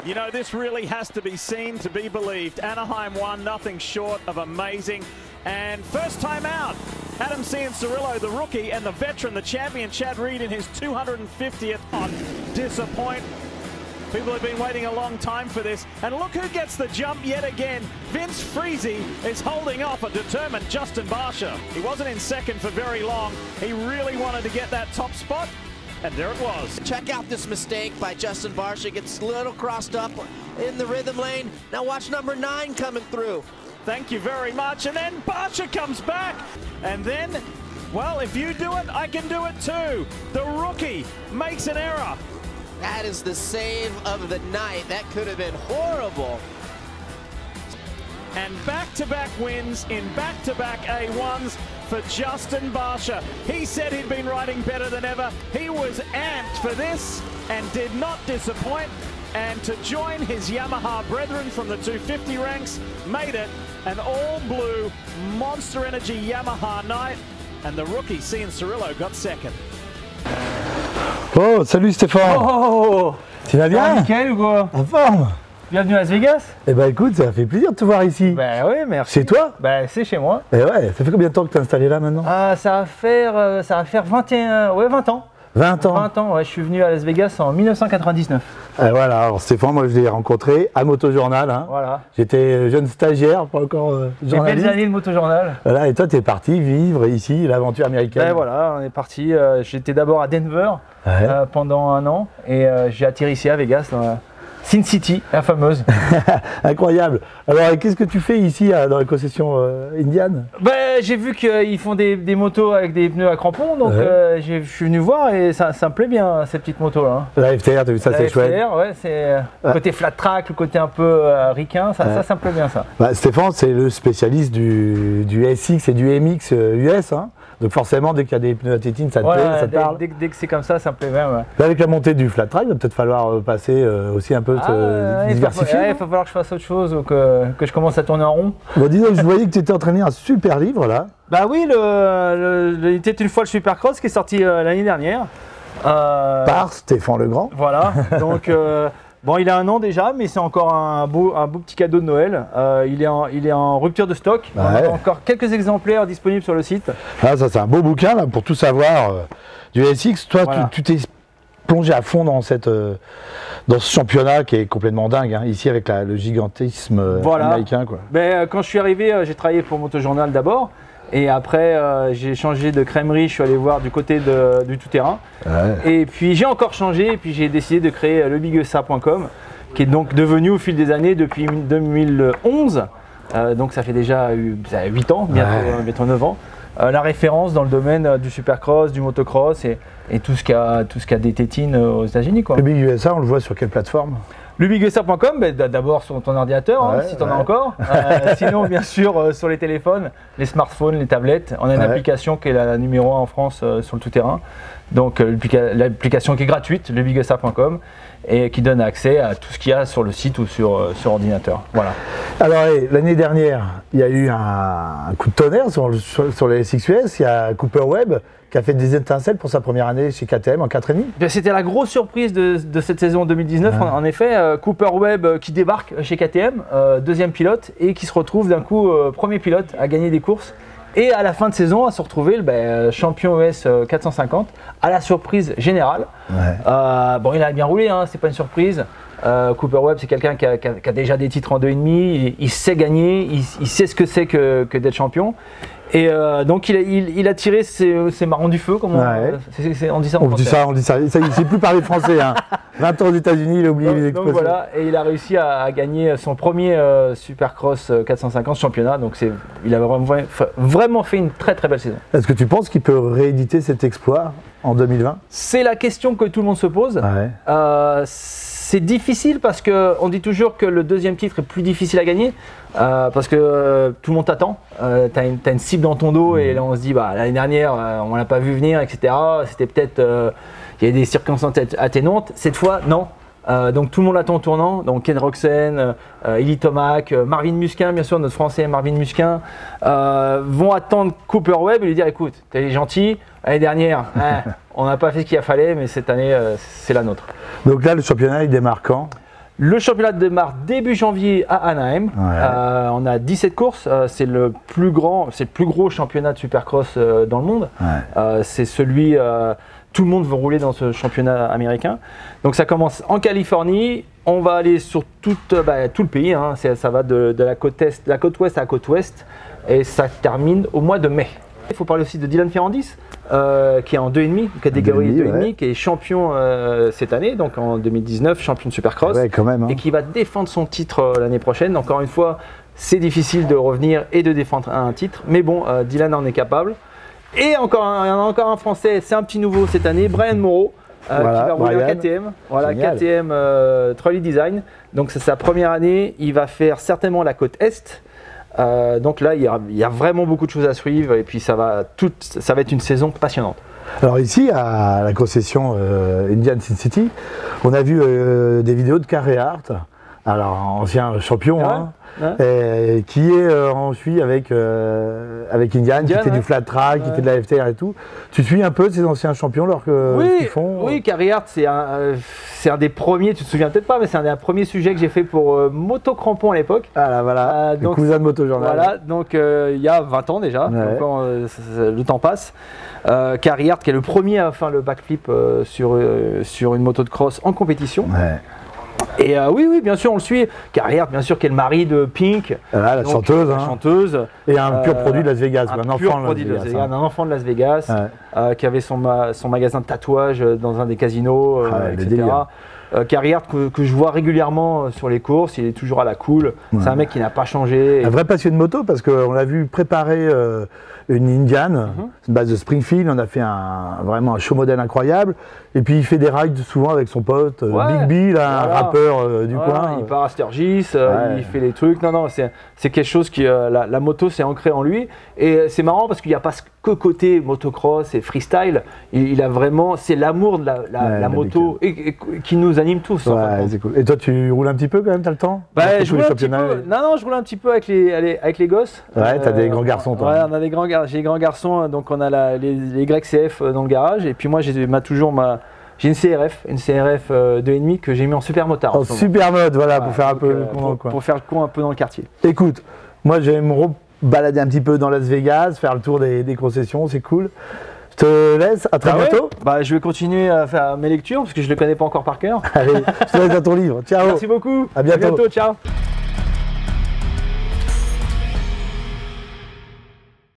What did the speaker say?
You know, this really has to be seen to be believed. Anaheim won, nothing short of amazing. And first time out, Adam Cianciarulo, the rookie, and the veteran, the champion, Chad Reed, in his 250th on disappoint. People have been waiting a long time for this. And look who gets the jump yet again. Vince Friese is holding off a determined Justin Barcia. He wasn't in second for very long. He really wanted to get that top spot. And there it was. Check out this mistake by Justin Barcia. Gets a little crossed up in the rhythm lane. Now watch number 9 coming through. Thank you very much. And then Barcia comes back. And then, well, if you do it, I can do it too. The rookie makes an error. That is the save of the night. That could have been horrible. And back-to-back wins in back-to-back A1s for Justin Barcia. He said he'd been riding better than ever. He was amped for this and did not disappoint. And to join his Yamaha brethren from the 250 ranks, made it an all-blue Monster Energy Yamaha night. And the rookie, Cianciarulo, got second. Oh, salut Stéphane. Oh, tu vas bien? Nickel ou quoi? En forme? Bienvenue à Las Vegas. Eh ben écoute, ça fait plaisir de te voir ici. Ben oui, merci. Chez toi? Ben c'est chez moi. Eh ouais, ça fait combien de temps que tu es installé là maintenant? Ça va faire 21, ouais 20 ans. 20 ans. 20 ans, ouais, je suis venu à Las Vegas en 1999. Et voilà, alors Stéphane, moi je l'ai rencontré à Motojournal. Hein. Voilà. J'étais jeune stagiaire, pas encore Les journaliste. belles années de Motojournal. Voilà, et toi tu es parti vivre ici, l'aventure américaine. Ben voilà, on est parti. J'étais d'abord à Denver pendant un an et j'ai atterri ici à Vegas, dans la Sin City, la fameuse. Incroyable. Alors qu'est-ce que tu fais ici dans la concession Indian? Ben, j'ai vu qu'ils font des motos avec des pneus à crampons, donc je suis venu voir et ça me plaît bien ces petites motos là. La FTR, t'as vu ça, c'est chouette. La FTR, ouais, c'est le côté flat track, le côté un peu ricain, ça me plaît bien ça. Bah, Stéphane, c'est le spécialiste du SX et du MX US. Hein. Donc forcément, dès qu'il y a des pneus à tétine, ça te plaît, ça te parle. Dès que c'est comme ça me plaît bien. Ouais. Là, avec la montée du flat track, il va peut-être falloir passer aussi un peu diversifier. Il va falloir que je fasse autre chose ou que je commence à tourner en rond. Bon, dis donc, je voyais que tu étais entraîné un super livre là. Bah oui, il était une fois le Supercross qui est sorti l'année dernière. Par Stéphane Legrand. Voilà, donc bon, il a un an déjà, mais c'est encore un beau petit cadeau de Noël. Il est en rupture de stock. Ouais. On a encore quelques exemplaires disponibles sur le site. Ah, ça c'est un beau bouquin là, pour tout savoir du SX. Toi, voilà. tu t'es plongé à fond dans ce championnat qui est complètement dingue, hein, ici avec le gigantisme américain. Quoi. Ben, quand je suis arrivé, j'ai travaillé pour Motojournal d'abord. Et après, j'ai changé de crèmerie, je suis allé voir du côté du tout-terrain. Ouais. Et puis j'ai encore changé, et puis j'ai décidé de créer lebiguesa.com, qui est donc devenu au fil des années, depuis 2011, donc ça fait déjà 8 ans, bientôt 9 ans, la référence dans le domaine du supercross, du motocross et tout ce qui a des tétines aux États-Unis. LeBiguesa, on le voit sur quelle plateforme? Lebiguesa.com, ben, d'abord sur ton ordinateur, si tu en as encore. Sinon, bien sûr, sur les téléphones, les smartphones, les tablettes. On a une application qui est la numéro 1 en France sur le tout-terrain. Donc, l'application qui est gratuite, lebiguesa.com, et qui donne accès à tout ce qu'il y a sur le site ou sur ordinateur. Voilà. Alors, l'année dernière, il y a eu un coup de tonnerre sur les SXUS. Il y a Cooper Webb qui a fait des étincelles pour sa première année chez KTM en 4,5. C'était la grosse surprise de cette saison 2019. En effet, Cooper Webb qui débarque chez KTM, deuxième pilote, et qui se retrouve d'un coup premier pilote à gagner des courses. Et à la fin de saison, à se retrouver champion US 450, à la surprise générale. Bon, il a bien roulé, hein, c'est pas une surprise. Cooper Webb, c'est quelqu'un qui a déjà des titres en 2,5, il sait gagner, il sait ce que c'est que d'être champion. Et donc il a tiré ses marrons du feu, comme on dit ça en français. On dit ça, il ne sait plus parler français. Hein. 20 ans aux États-Unis, il a oublié les expressions. Donc voilà, et il a réussi à gagner son premier Supercross 450 championnat. Donc il a vraiment fait une très très belle saison. Est-ce que tu penses qu'il peut rééditer cet exploit en 2020? C'est la question que tout le monde se pose. C'est difficile parce qu'on dit toujours que le deuxième titre est plus difficile à gagner parce que tout le monde t'attend. T'as une cible dans ton dos et là on se dit l'année dernière on l'a pas vu venir, etc. C'était peut-être il y a des circonstances atténuantes. Cette fois non. Donc tout le monde attend au tournant. Donc Ken Roczen, Eli Tomac, Marvin Musquin, bien sûr notre Français Marvin Musquin vont attendre Cooper Webb et lui dire écoute, t'es gentil. L'année dernière, on n'a pas fait ce qu'il a fallu, mais cette année, c'est la nôtre. Donc là, le championnat, il démarre quand? Le championnat démarre début janvier à Anaheim. On a 17 courses. C'est le plus gros championnat de supercross dans le monde. C'est celui... tout le monde veut rouler dans ce championnat américain. Donc ça commence en Californie. On va aller sur tout le pays. Hein. Ça va de la côte est, la côte ouest à la côte ouest. Et ça termine au mois de mai. Il faut parler aussi de Dylan Ferrandis, qui est en 2,5, catégorie 2,5, qui est champion cette année, donc en 2019, champion de Supercross, quand même, hein. Et qui va défendre son titre l'année prochaine. Encore une fois, c'est difficile de revenir et de défendre un titre, mais bon, Dylan en est capable. Et il y en a encore un Français, c'est un petit nouveau cette année, Brian Moreau, qui va rouler en KTM. Voilà, KTM Trolley Design. Donc c'est sa première année, il va faire certainement la côte Est. Donc là, il y a vraiment beaucoup de choses à suivre et puis ça va être une saison passionnante. Alors ici, à la concession Indian Sin City, on a vu des vidéos de Carey Hart, alors ancien champion, qui est en suit avec Indian, qui fait du flat track, qui fait de la FTR et tout. Tu suis un peu ces anciens champions ce qu'ils font? Oui, Carey Hart, c'est un des premiers, tu te souviens peut-être pas, mais c'est un des premiers sujets que j'ai fait pour Moto Crampon à l'époque. Ah là voilà, le cousin de Moto Journal. Voilà, donc il y a 20 ans déjà, donc, le temps passe. Carey Hart qui est le premier à faire le backflip sur une moto de cross en compétition. Et oui, bien sûr, on le suit. Carey Hart, bien sûr, qui est le mari de Pink. La chanteuse. Et un pur produit de Las Vegas. Un enfant de Las Vegas. Qui avait son magasin de tatouage dans un des casinos, etc. Carey Hart que je vois régulièrement sur les courses, il est toujours à la cool. C'est un mec qui n'a pas changé. Un vrai passionné de moto parce qu'on l'a vu préparer une Indian, une base de Springfield. On a fait vraiment un show modèle incroyable. Et puis il fait des rides souvent avec son pote Big B, un rappeur du coin. Il part à Sturgis, il fait des trucs. Non, c'est quelque chose qui la moto s'est ancrée en lui. Et c'est marrant parce qu'il n'y a pas que côté motocross et freestyle. Il a vraiment, c'est l'amour de la moto et qui nous anime tous. C'est cool. Et toi, tu roules un petit peu quand même, t'as le temps? Je roule un petit peu. Non, je roule un petit peu avec les gosses. T'as des grands garçons, toi. On a des grands garçons. J'ai des grands garçons, donc on a les YCF dans le garage. Et puis moi, j'ai une CRF 2,5 que j'ai mis en super motard. En super mode, voilà, pour faire un peu le con dans le coin. Pour faire le con un peu dans le quartier. Écoute, moi j'aime me balader un petit peu dans Las Vegas, faire le tour des concessions, c'est cool. Je te laisse, à très bientôt. Je vais continuer à faire mes lectures parce que je ne les connais pas encore par cœur. Allez, je te laisse à ton livre. Ciao. Merci beaucoup. À bientôt. Ciao.